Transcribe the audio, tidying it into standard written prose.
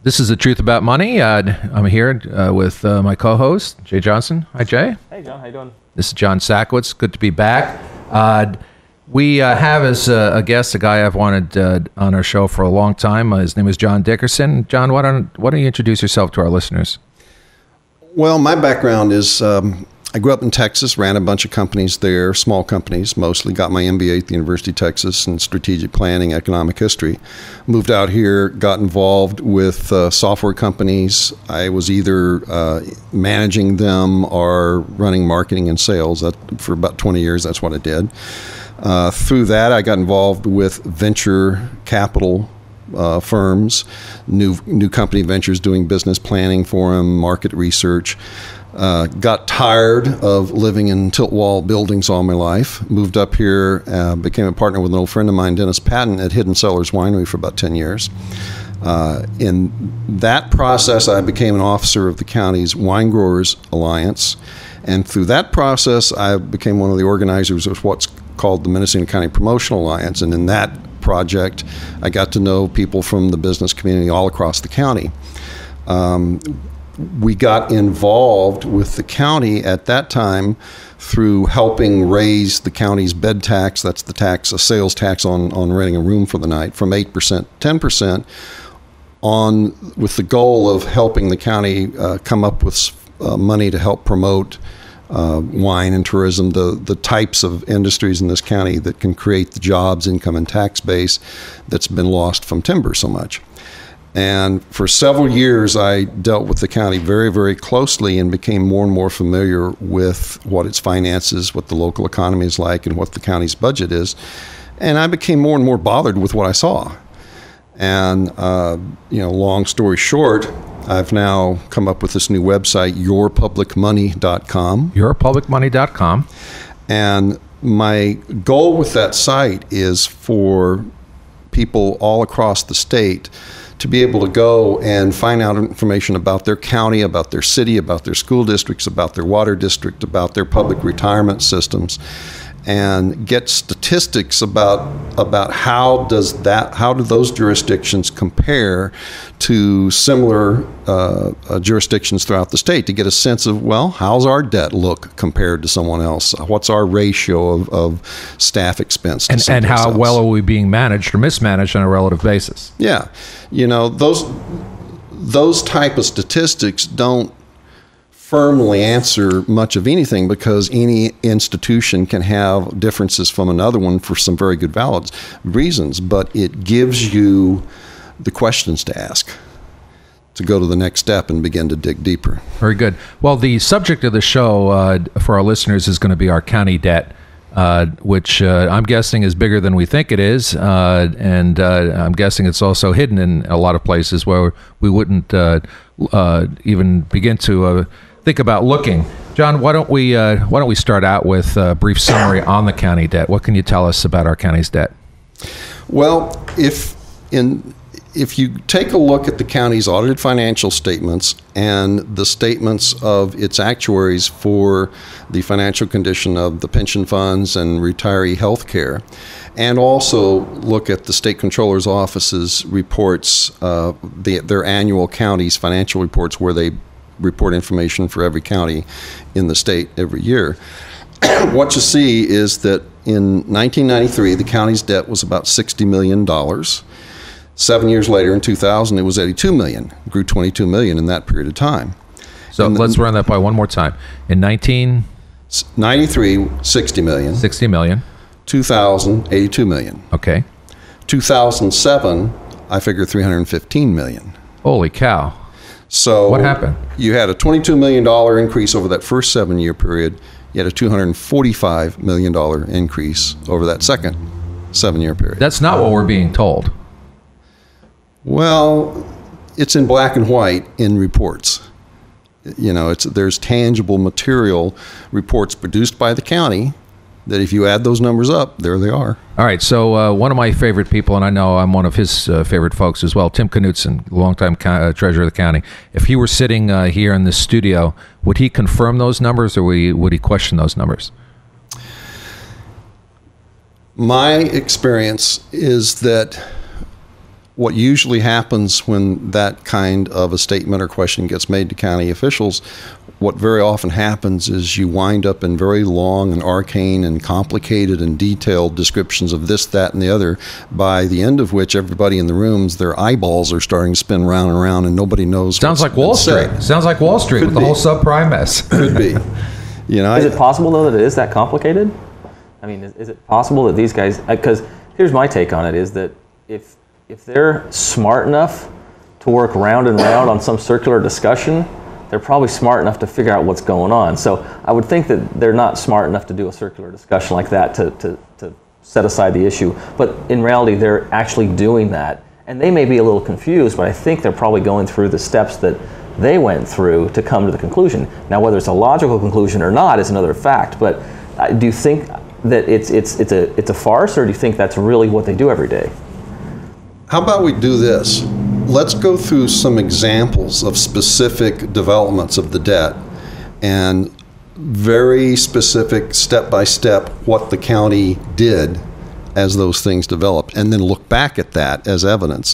This is The Truth About Money. I'm here with my co-host, Jay Johnson. Hi, Jay. Hey, John. How you doing? This is John Sakowitz. Good to be back. We have as a guest a guy I've wanted on our show for a long time. His name is John Dickerson. John, why don't you introduce yourself to our listeners? Well, my background is I grew up in Texas, ran a bunch of companies there, small companies mostly, got my MBA at the University of Texas in strategic planning, economic history. Moved out here, got involved with software companies. I was either managing them or running marketing and sales. For about 20 years, that's what I did. Through that, I got involved with venture capital firms, new company ventures, doing business planning for them, market research. Got tired of living in tilt-wall buildings all my life. Moved up here, became a partner with an old friend of mine, Dennis Patton, at Hidden Cellars Winery for about 10 years. In that process, I became an officer of the county's Wine Growers Alliance. And through that process, I became one of the organizers of what's called the Mendocino County Promotional Alliance. And in that project, I got to know people from the business community all across the county. We got involved with the county at that time through helping raise the county's bed tax. That's the tax, a sales tax on renting a room for the night, from 8% to 10%, with the goal of helping the county come up with money to help promote wine and tourism, the types of industries in this county that can create the jobs, income, and tax base that's been lost from timber so much. And for several years, I dealt with the county very, very closely and became more and more familiar with what its finances, what the local economy is like, and what the county's budget is. And I became more and more bothered with what I saw. And, long story short, I've now come up with this new website, yourpublicmoney.com. Yourpublicmoney.com. And my goal with that site is for people all across the state to be able to go and find out information about their county, about their city, about their school districts, about their water district, about their public retirement systems, and get statistics about how do those jurisdictions compare to similar jurisdictions throughout the state, to get a sense of, well, how's our debt look compared to someone else? What's our ratio of staff expense to and how else? well are we being managed or mismanaged on a relative basis? Yeah. Those type of statistics don't firmly answer much of anything, because any institution can have differences from another one for some very good valid reasons, but it gives you the questions to ask to go to the next step and begin to dig deeper. Very good. Well, the subject of the show for our listeners is going to be our county debt, which I'm guessing is bigger than we think it is, and I'm guessing it's also hidden in a lot of places where we wouldn't even begin to think about looking. John, why don't we start out with a brief summary on the county debt? What can you tell us about our county's debt? Well, if you take a look at the county's audited financial statements and the statements of its actuaries for the financial condition of the pension funds and retiree health care, and also look at the state controller's office's reports, their annual county's financial reports, where they report information for every county in the state every year, what you see is that in 1993, the county's debt was about $60 million. 7 years later, in 2000, it was $82 million. It grew $22 million in that period of time. So let's run that by one more time. In 1993, $60 million. $60 million. 2000, $82 million. Okay. 2007, I figure $315 million. Holy cow. So what happened? You had a $22 million increase over that first 7-year period. You had a $245 million increase over that second 7-year period. That's not what we're being told. Well, it's in black and white in reports. There's tangible material reports produced by the county that if you add those numbers up, there they are. All right, so one of my favorite people, and I know I'm one of his favorite folks as well, Tim Knutson, longtime treasurer of the county. If he were sitting here in this studio, would he confirm those numbers, or would he question those numbers? My experience is that what usually happens when that kind of a statement or question gets made to county officials, what very often happens is you wind up in very long and arcane and complicated and detailed descriptions of this, that, and the other, by the end of which everybody in the rooms, their eyeballs are starting to spin round and round and nobody knows. Sounds like Wall Street. Sounds like Wall Street with the whole subprime mess. Could be. You know, is it possible, though, that it is that complicated? I mean, is it possible that these guys, because here's my take on it, is that if they're smart enough to work round and round on some circular discussion, they're probably smart enough to figure out what's going on. So I would think that they're not smart enough to do a circular discussion like that to set aside the issue. But in reality, they're actually doing that. And they may be a little confused, but I think they're probably going through the steps that they went through to come to the conclusion. Now, whether it's a logical conclusion or not is another fact. But do you think that it's a farce, or do you think that's really what they do every day? How about we do this? Let's go through some examples of specific developments of the debt and very specific step-by-step what the county did as those things developed, and then look back at that as evidence.